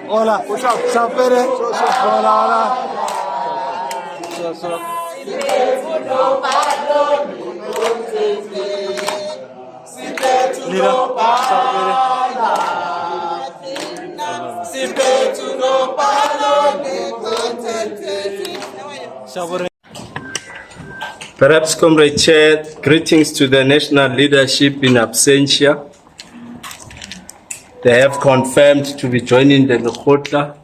Hola, sapere, hola. Perhaps, Comrade Chair, greetings to the national leadership in absentia. They have confirmed to be joining the Lekgotla.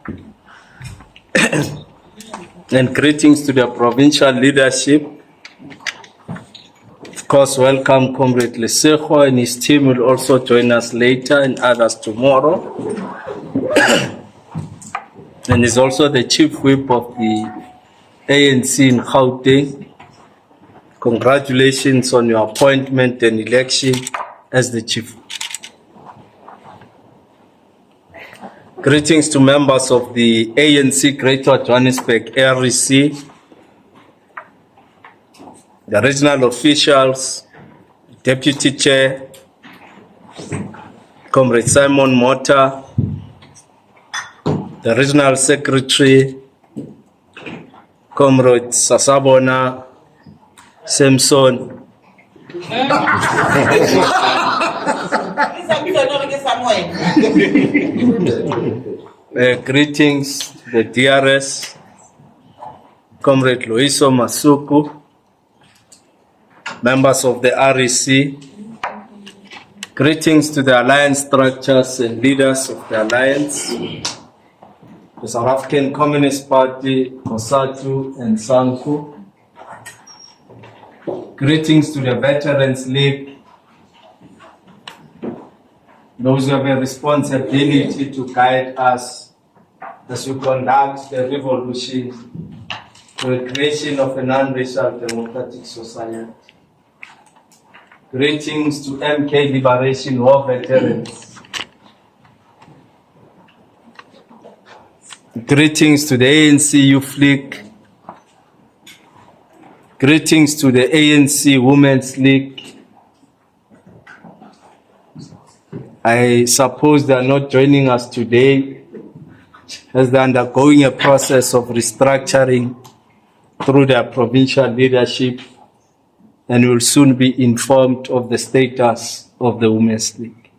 And greetings to the provincial leadership. Of course, welcome Comrade Lesego, and his team will also join us later and others tomorrow. And is also the chief whip of the ANC in Gauteng. Congratulations on your appointment and election as the chief. Greetings to members of the ANC Greater Johannesburg REC, the regional officials, Deputy Chair, Comrade Simon Mota, the Regional Secretary, Comrade Sasabona Simpson, greetings to the DRS, Comrade Loiso Masuku, members of the REC, greetings to the alliance structures and leaders of the alliance, the South African Communist Party, COSATU and SANCU, greetings to the Veterans League, those who have a responsibility to guide us as we conduct the revolution to the creation of a non-racial democratic society. Greetings to MK Liberation War veterans. Greetings to the ANC Youth League. Greetings to the ANC Women's League. I suppose they are not joining us today as they are undergoing a process of restructuring through their provincial leadership and will soon be informed of the status of the Women's League.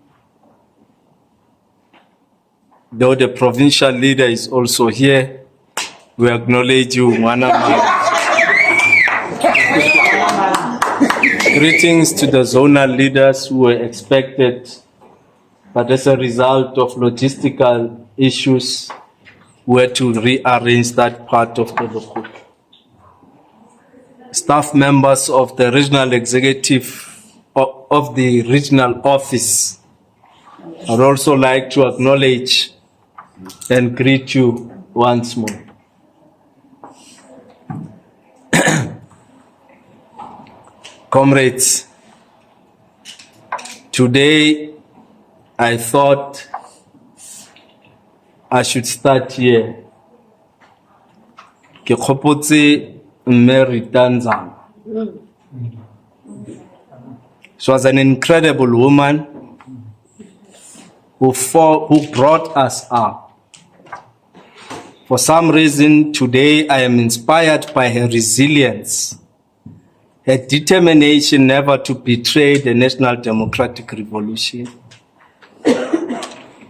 Though the provincial leader is also here, we acknowledge you, Mwanama. Greetings to the zonal leaders who were expected, but as a result of logistical issues, we had to rearrange that part of the Lekgotla. Staff members of the regional executive of the regional office, I would also like to acknowledge and greet you once more. Comrades, today I thought I should start here. Ke khopotse Mary Tanzan. She was an incredible woman who brought us up. For some reason, today I am inspired by her resilience, her determination never to betray the National Democratic Revolution.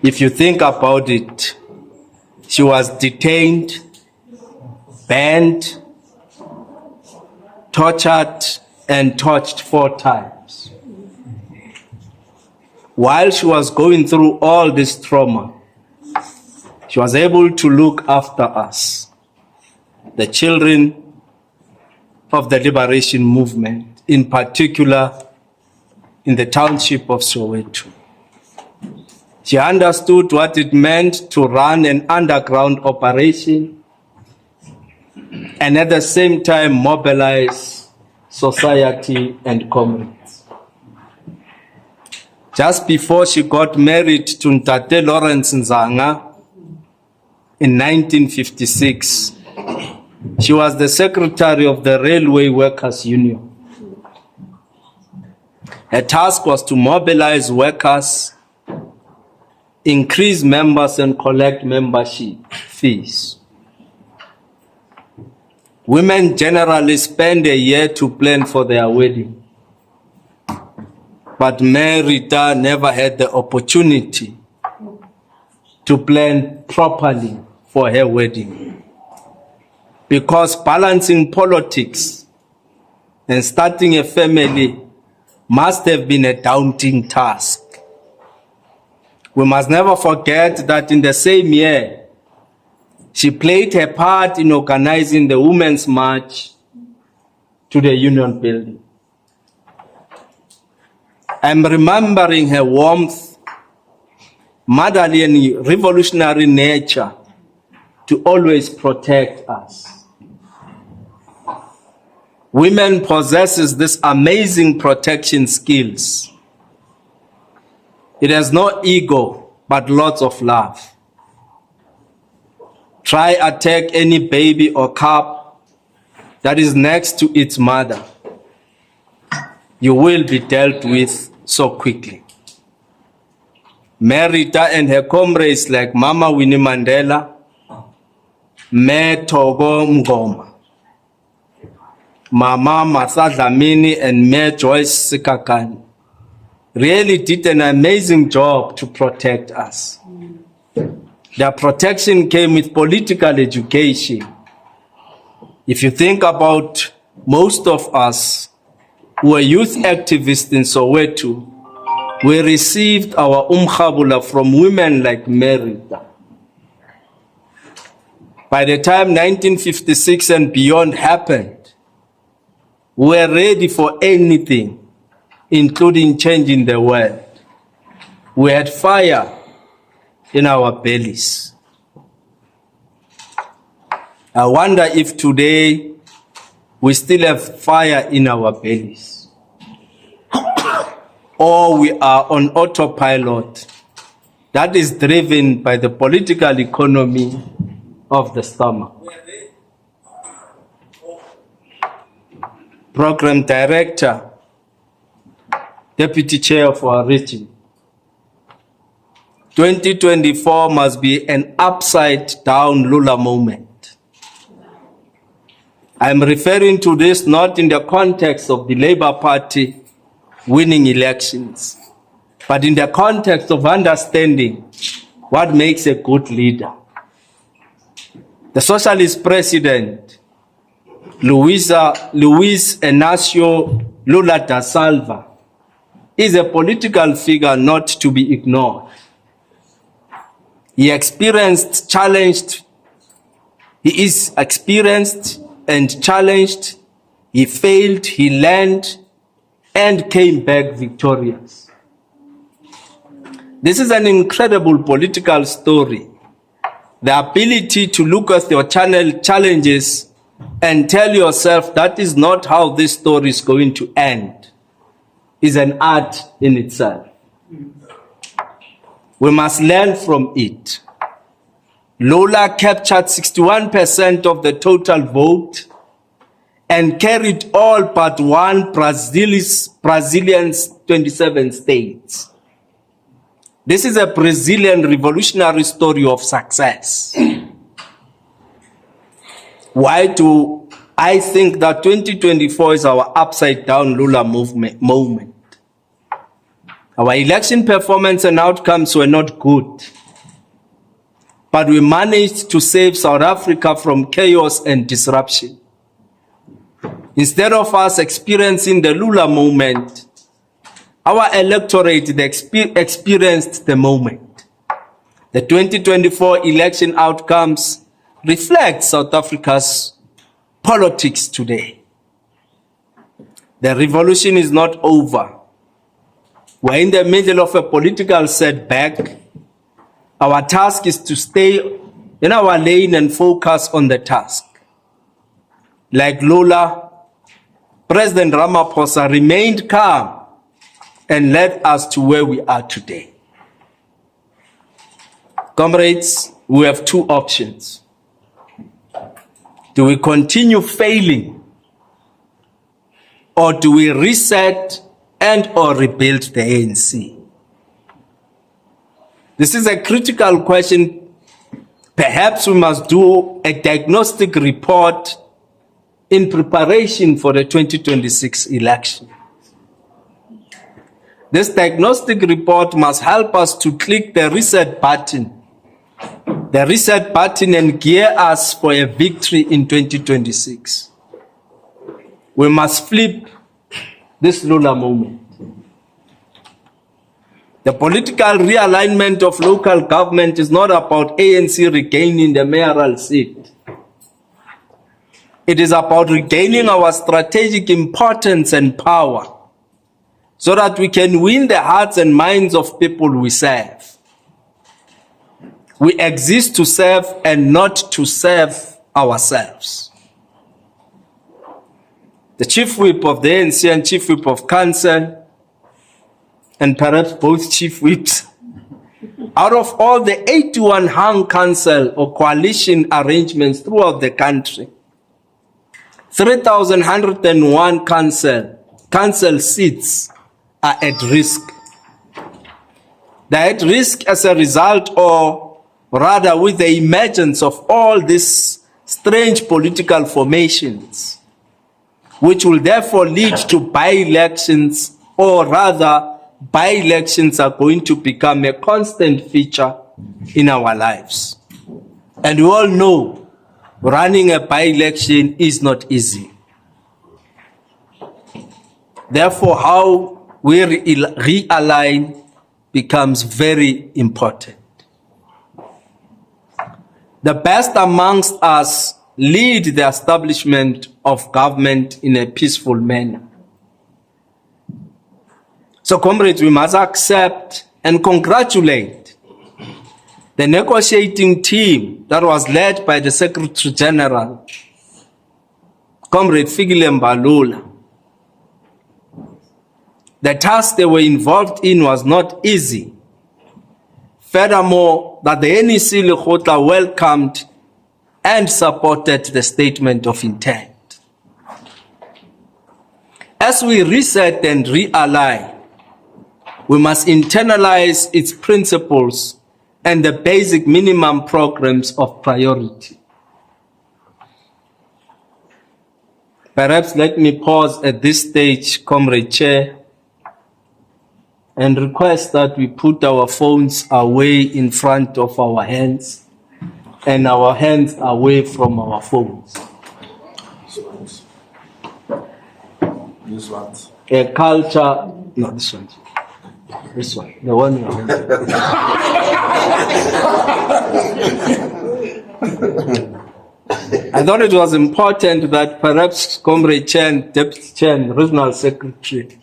If you think about it, She was detained, banned, tortured, and torched 4 times. While she was going through all this trauma, she was able to look after us, the children of the liberation movement, in particular in the township of Soweto. She understood what it meant to run an underground operation and at the same time mobilize society and comrades. Just before she got married to Ntate Lawrence Nzanga in 1956, she was the secretary of the Railway Workers Union. Her task was to mobilize workers, increase members, and collect membership fees. Women generally spend a year to plan for their wedding, but Rita never had the opportunity to plan properly for her wedding, because balancing politics and starting a family must have been a daunting task. We must never forget that in the same year, she played her part in organizing the Women's March to the Union Building. I'm remembering her warmth, motherly and revolutionary nature to always protect us. Women possesses this amazing protection skills. It has no ego, but lots of love. Try attack any baby or cub that is next to its mother. You will be dealt with so quickly. Rita and her comrades like Mama Winnie Mandela, Me Togo Ngoma, Mama Martha Dlamini, and Me Joyce Sikakani really did an amazing job to protect us. Their protection came with political education. If you think about most of us who were youth activists in Soweto, we received our umkhabula from women like Rita. By the time 1956 and beyond happened, we were ready for anything, including changing the world. We had fire in our bellies. I wonder if today we still have fire in our bellies, or we are on autopilot that is driven by the political economy of the stomach. Program Director, Deputy Chair of our region. 2024 must be an upside-down Lula moment. I'm referring to this not in the context of the Labour Party winning elections, but in the context of understanding what makes a good leader. The Socialist President, Luis Inácio Lula da Silva, is a political figure not to be ignored. He is experienced and challenged. He failed, he learned, and came back victorious. This is an incredible political story. The ability to look at your challenges and tell yourself that is not how this story is going to end is an art in itself. We must learn from it. Lula captured 61% of the total vote and carried all but one Brazilian's 27 states. This is a Brazilian revolutionary story of success. Why do I think that 2024 is our upside-down Lula moment? Our election performance and outcomes were not good. but we managed to save South Africa from chaos and disruption. Instead of us experiencing the Lula moment, our electorate experienced the moment. The 2024 election outcomes reflect South Africa's politics today. The revolution is not over. We're in the middle of a political setback. Our task is to stay in our lane and focus on the task. Like Lula, President Ramaphosa remained calm and led us to where we are today. Comrades, we have two options. Do we continue failing, or do we reset and/or rebuild the ANC? This is a critical question. Perhaps we must do a diagnostic report in preparation for the 2026 election. This diagnostic report must help us to click the reset button and gear us for a victory in 2026. We must flip this Lula moment. The political realignment of local government is not about ANC regaining the mayoral seat. It is about regaining our strategic importance and power so that we can win the hearts and minds of people we serve. We exist to serve and not to serve ourselves. The Chief Whip of the ANC and Chief Whip of Council, and perhaps both Chief Whips, out of all the 81 hung council or coalition arrangements throughout the country, 3,101 council seats are at risk. They're at risk as a result, or rather with the emergence of all these strange political formations, which will therefore lead to by-elections, or rather by-elections are going to become a constant feature in our lives. And we all know running a by-election is not easy. Therefore, how we realign becomes very important. The best amongst us lead the establishment of government in a peaceful manner. So, comrades, we must accept and congratulate the negotiating team that was led by the Secretary General, Comrade Fikile Mbalula. The task they were involved in was not easy. Furthermore, that the NEC Lekgotla welcomed and supported the statement of intent. As we reset and realign, we must internalize its principles and the basic minimum programs of priority. Perhaps let me pause at this stage, Comrade Chair, and request that we put our phones away in front of our hands and our hands away from our phones. This one. A culture, no, this one. This one, the one you have. I thought it was important that perhaps Comrade Chen, Deputy Chen, Regional Secretary,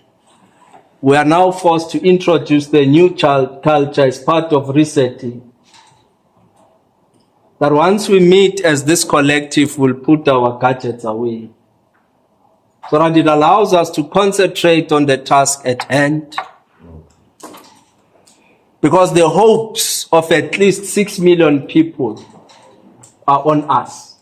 we are now forced to introduce the new child culture as part of resetting. That once we meet as this collective, we'll put our gadgets away, so that it allows us to concentrate on the task at hand. Because the hopes of at least 6 million people are on us.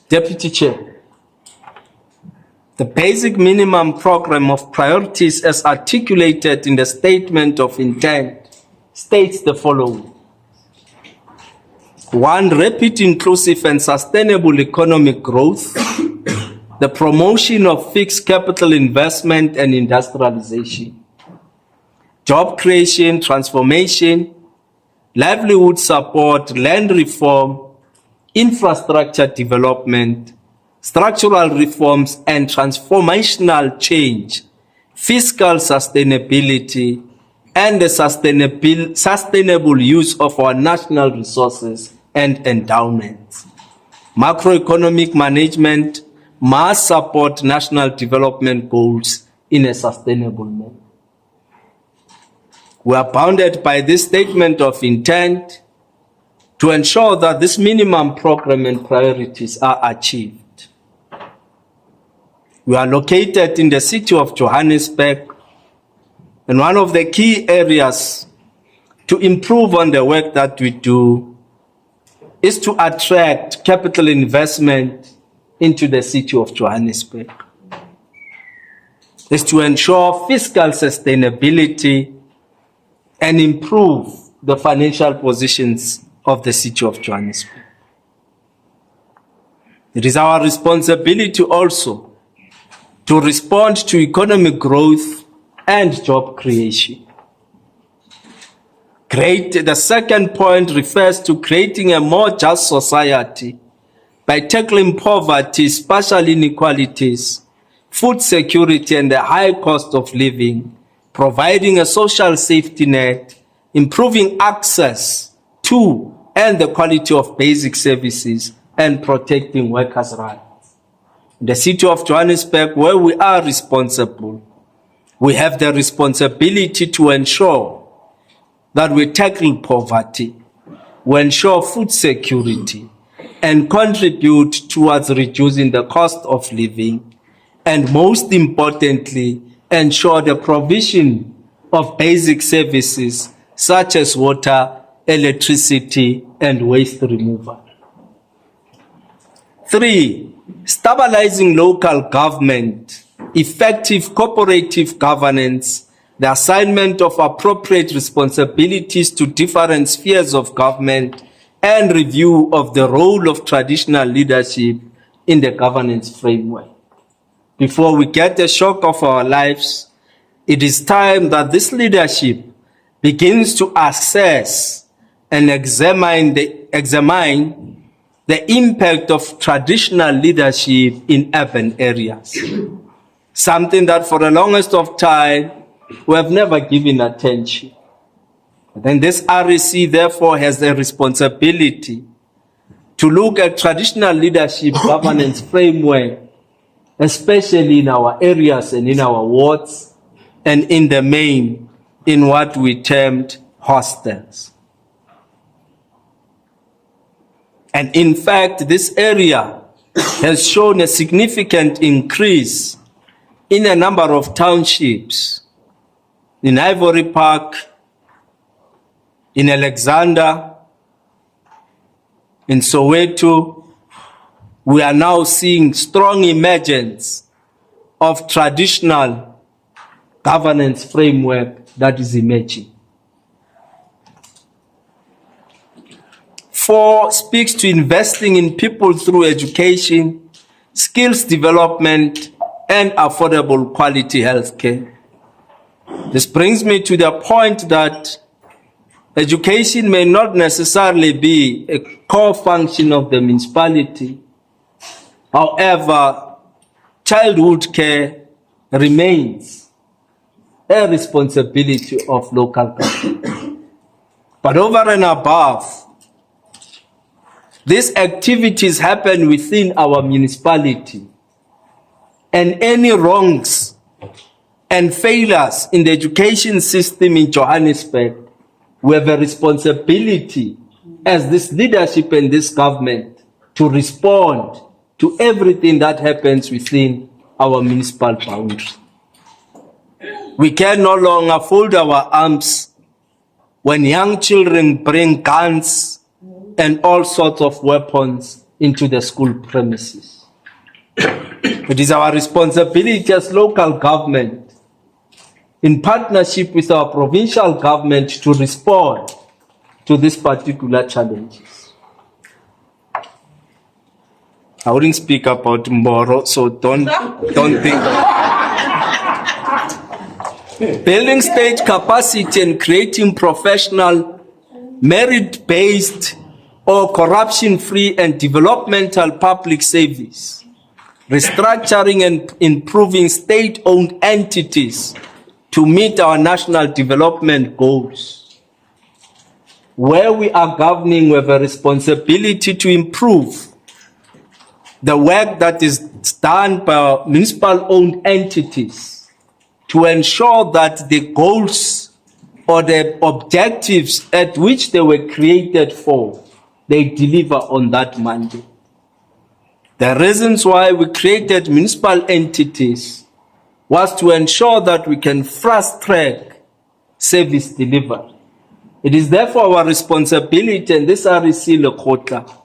Deputy Chair, the basic minimum program of priorities as articulated in the statement of intent states the following. 1. Rapid, inclusive and sustainable economic growth the promotion of fixed capital investment and industrialization, job creation, transformation, livelihood support, land reform, infrastructure development, structural reforms and transformational change, fiscal sustainability, and the sustainable use of our national resources and endowments. Macroeconomic management must support national development goals in a sustainable manner. We are bounded by this statement of intent to ensure that this minimum program and priorities are achieved. We are located in the city of Johannesburg, and one of the key areas to improve on the work that we do is to attract capital investment into the city of Johannesburg. Is to ensure fiscal sustainability and improve the financial positions of the city of Johannesburg. It is our responsibility also to respond to economic growth and job creation. The second point refers to creating a more just society by tackling poverty, spatial inequalities, food security, and the high cost of living, providing a social safety net, improving access to and the quality of basic services, and protecting workers' rights. In the city of Johannesburg, where we are responsible, we have the responsibility to ensure that we tackle poverty, we ensure food security, and contribute towards reducing the cost of living, and most importantly, ensure the provision of basic services such as water, electricity, and waste removal. 3. Stabilizing local government, effective cooperative governance, the assignment of appropriate responsibilities to different spheres of government, and review of the role of traditional leadership in the governance framework. Before we get the shock of our lives, it is time that this leadership begins to assess and examine the impact of traditional leadership in urban areas. Something that for the longest of time, we have never given attention. Then this REC therefore has a responsibility to look at traditional leadership governance framework, especially in our areas and in our wards, and in the main, in what we termed hostels. And in fact, this area has shown a significant increase in a number of townships. In Ivory Park, in Alexander, in Soweto, we are now seeing strong emergence of traditional governance framework that is emerging. 4 speaks to investing in people through education, skills development, and affordable quality healthcare. This brings me to the point that education may not necessarily be a core function of the municipality. However, childhood care remains a responsibility of local government. But over and above, these activities happen within our municipality, and any wrongs and failures in the education system in Johannesburg, we have a responsibility as this leadership and this government to respond to everything that happens within our municipal boundary. We can no longer fold our arms when young children bring guns and all sorts of weapons into the school premises. It is our responsibility as local government, in partnership with our provincial government, to respond to these particular challenges. I wouldn't speak about Mboro, so don't think. Building state capacity and creating professional, merit-based or corruption-free and developmental public service. Restructuring and improving state-owned entities to meet our national development goals. Where we are governing, we have a responsibility to improve the work that is done by municipal-owned entities to ensure that the goals or the objectives at which they were created for, they deliver on that mandate. The reasons why we created municipal entities was to ensure that we can fast-track service delivery. It is therefore our responsibility, and this REC Lekgotla,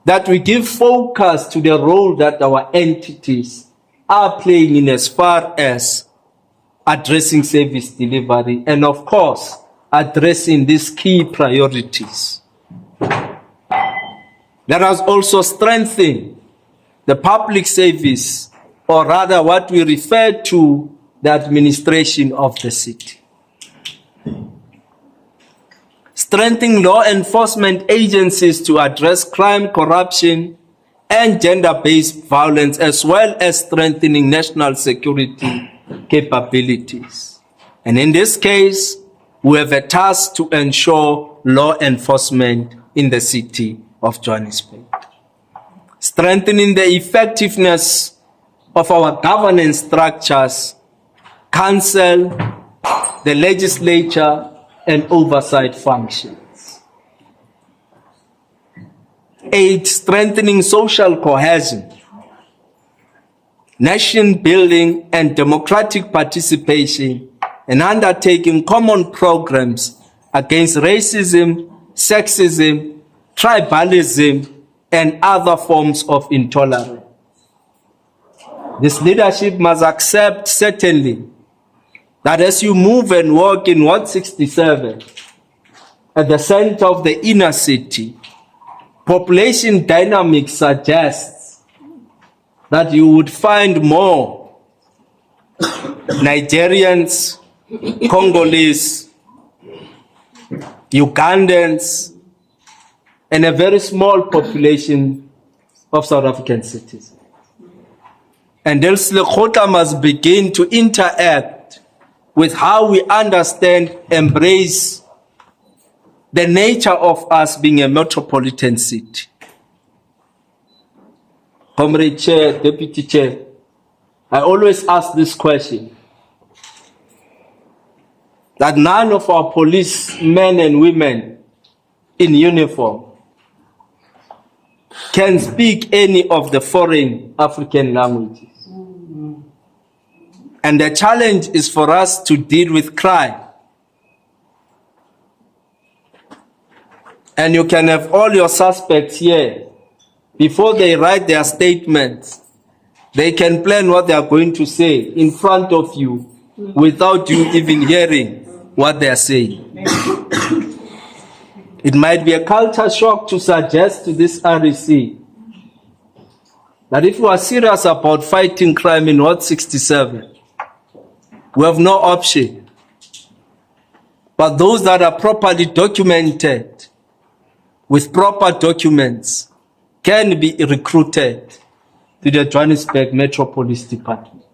that we give focus to the role that our entities are playing in as far as addressing service delivery and, of course, addressing these key priorities. Let us also strengthen the public service, or rather what we refer to the administration of the city. Strengthening law enforcement agencies to address crime, corruption, and gender-based violence, as well as strengthening national security capabilities. And in this case, we have a task to ensure law enforcement in the city of Johannesburg. Strengthening the effectiveness of our governance structures, council, the legislature, and oversight functions. 8, strengthening social cohesion, nation building and democratic participation, and undertaking common programs against racism, sexism, tribalism, and other forms of intolerance. This leadership must accept, certainly, that as you move and walk in Ward 67, at the center of the inner city, population dynamics suggests that you would find more Nigerians, Congolese, Ugandans, and a very small population of South African citizens. And else Lekgotla must begin to interact with how we understand, embrace the nature of us being a metropolitan city. Comrade Chair, Deputy Chair, I always ask this question, that none of our policemen and women in uniform can speak any of the foreign African languages. And the challenge is for us to deal with crime. And you can have all your suspects here. Before they write their statements, they can plan what they are going to say in front of you without you even hearing what they are saying. It might be a culture shock to suggest to this REC that if we are serious about fighting crime in Ward 67, we have no option. But those that are properly documented, with proper documents, can be recruited to the Johannesburg Metro Police Department.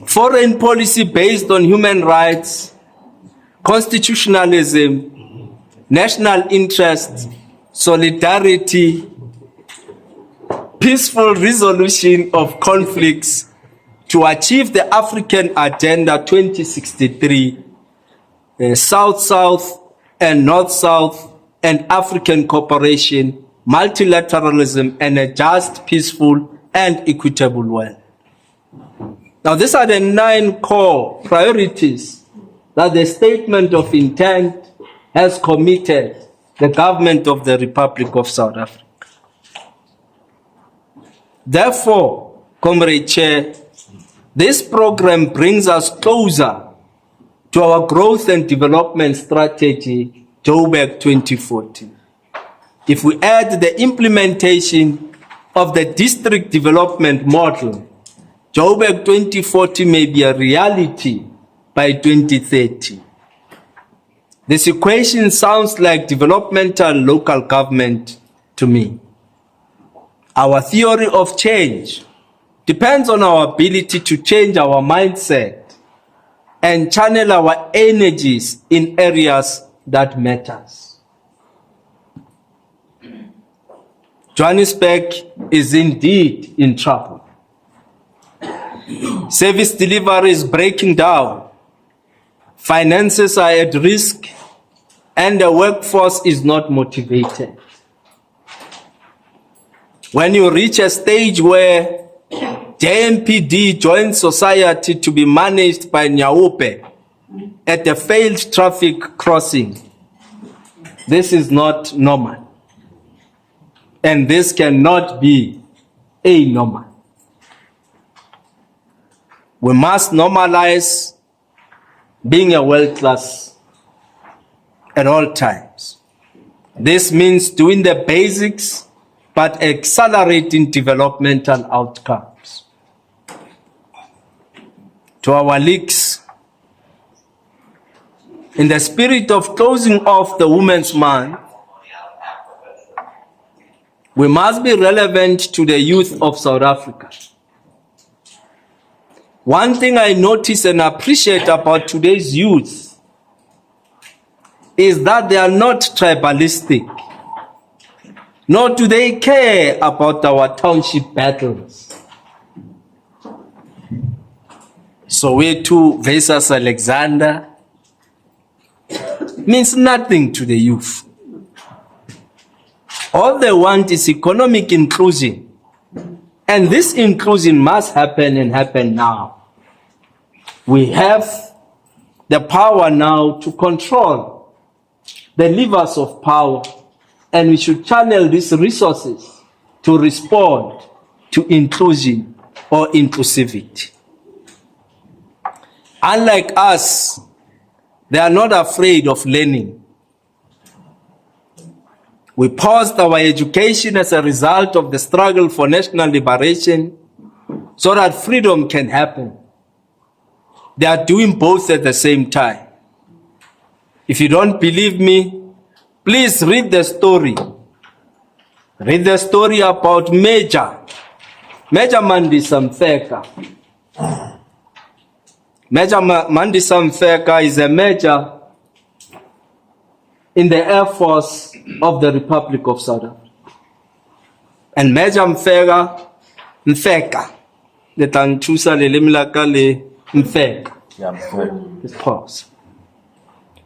Foreign policy based on human rights, constitutionalism, national interest, solidarity, peaceful resolution of conflicts to achieve the African Agenda 2063, South-South and North-South and African cooperation, multilateralism, and a just, peaceful, and equitable world. Now, these are the 9 core priorities that the statement of intent has committed the government of the Republic of South Africa. Therefore, Comrade Chair, this program brings us closer to our growth and development strategy, Joburg 2040. if we add the implementation of the district development model, Joburg 2040 may be a reality by 2030. This equation sounds like developmental local government to me. Our theory of change depends on our ability to change our mindset and channel our energies in areas that matters. Johannesburg is indeed in trouble. Service delivery is breaking down. Finances are at risk, and the workforce is not motivated. When you reach a stage where JMPD joins society to be managed by Nyaupe at a failed traffic crossing, this is not normal. And this cannot be a normal. We must normalize being a world class at all times. This means doing the basics, but accelerating developmental outcomes. To our leagues, in the spirit of closing off the Women's Month, we must be relevant to the youth of South Africa. One thing I notice and appreciate about today's youth is that they are not tribalistic, nor do they care about our township battles. Soweto versus Alexander means nothing to the youth. All they want is economic inclusion. And this inclusion must happen and happen now. We have the power now to control the levers of power, and we should channel these resources to respond to inclusion or inclusivity. Unlike us, they are not afraid of learning. We paused our education as a result of the struggle for national liberation so that freedom can happen. They are doing both at the same time. If you don't believe me, please read the story. Read the story about Major Mandisa Mfeka. Major Mandisa Mfeka is a major in the Air Force of the Republic of South Africa. And Major Mfeka, letanchusa lelemilaka le Mfeka, pause,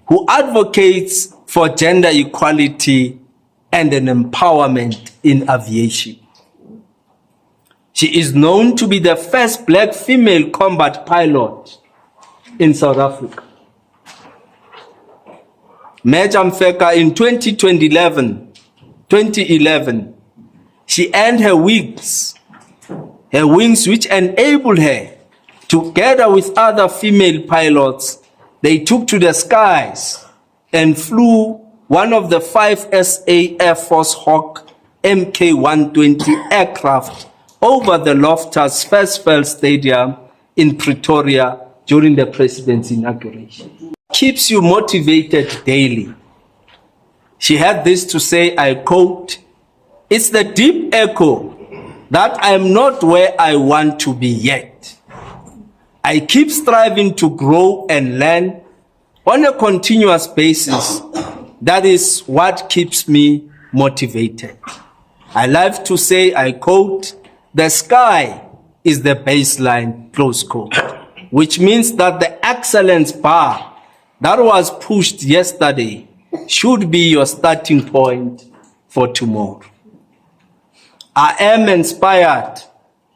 who advocates for gender equality and an empowerment in aviation. She is known to be the first black female combat pilot in South Africa. Major Mfeka in 2011, she earned her wings which enabled her, together with other female pilots, they took to the skies and flew one of the 5 SA Air Force Hawk Mk120 aircraft over the Loftus Versfeld Stadium in Pretoria during the president's inauguration. Keeps you motivated daily. She had this to say, I quote, "It's the deep echo that I am not where I want to be yet. I keep striving to grow and learn on a continuous basis. That is what keeps me motivated. I like to say, I quote, the sky is the baseline, close quote, which means that the excellence bar that was pushed yesterday should be your starting point for tomorrow." I am inspired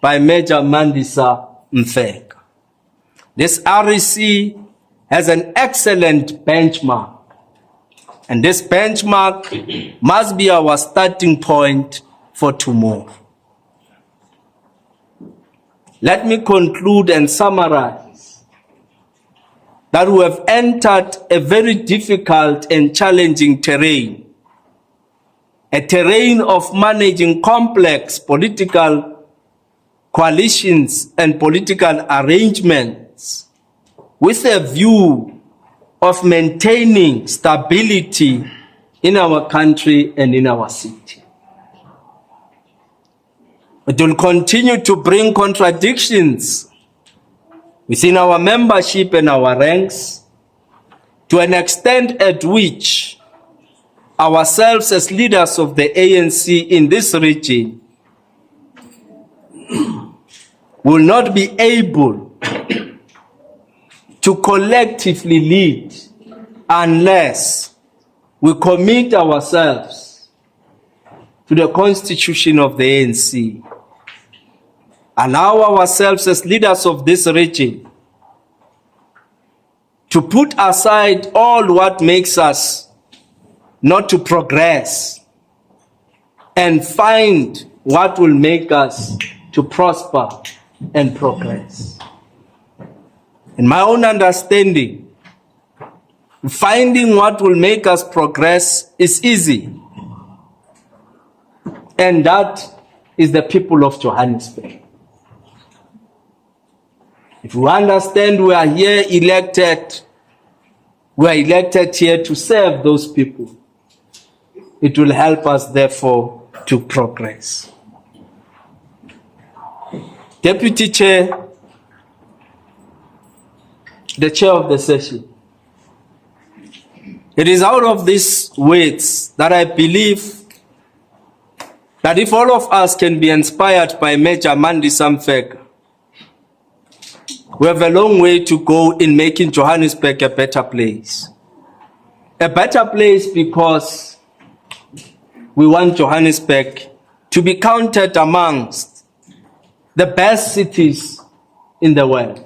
by Major Mandisa Mfeka. This REC has an excellent benchmark, and this benchmark must be our starting point for tomorrow. Let me conclude and summarize that we have entered a very difficult and challenging terrain. a terrain of managing complex political coalitions and political arrangements with a view of maintaining stability in our country and in our city. It will continue to bring contradictions within our membership and our ranks to an extent at which ourselves as leaders of the ANC in this region will not be able to collectively lead unless we commit ourselves to the constitution of the ANC, allow ourselves as leaders of this region to put aside all what makes us not to progress and find what will make us to prosper and progress. In my own understanding, finding what will make us progress is easy. And that is the people of Johannesburg. If we understand we are here elected, we are elected here to serve those people. It will help us, therefore, to progress. Deputy Chair, the Chair of the session, it is out of these words that I believe that if all of us can be inspired by Major Mandi Samfek, we have a long way to go in making Johannesburg a better place. A better place because we want Johannesburg to be counted amongst the best cities in the world.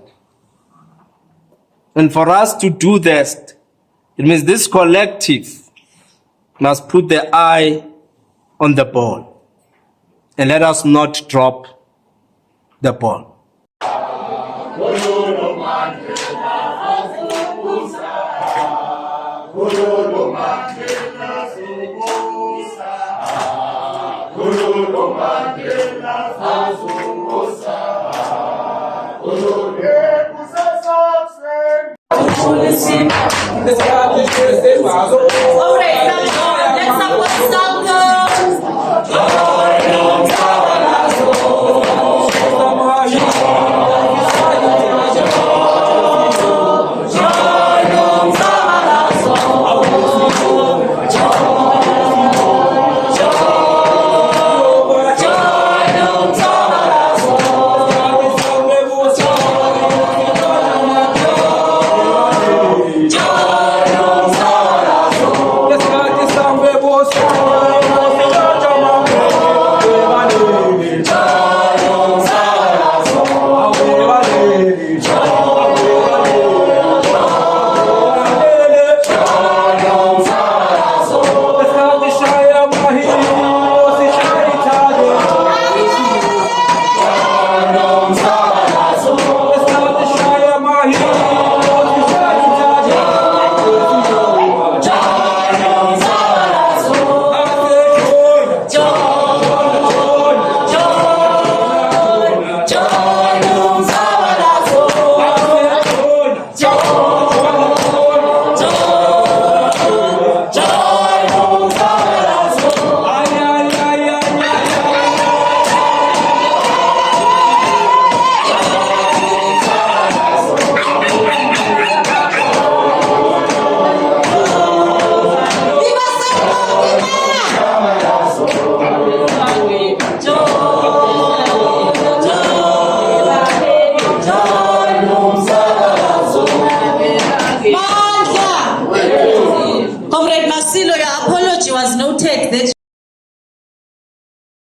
And for us to do this, it means this collective must put the eye on the ball. And let us not drop the ball. Policy,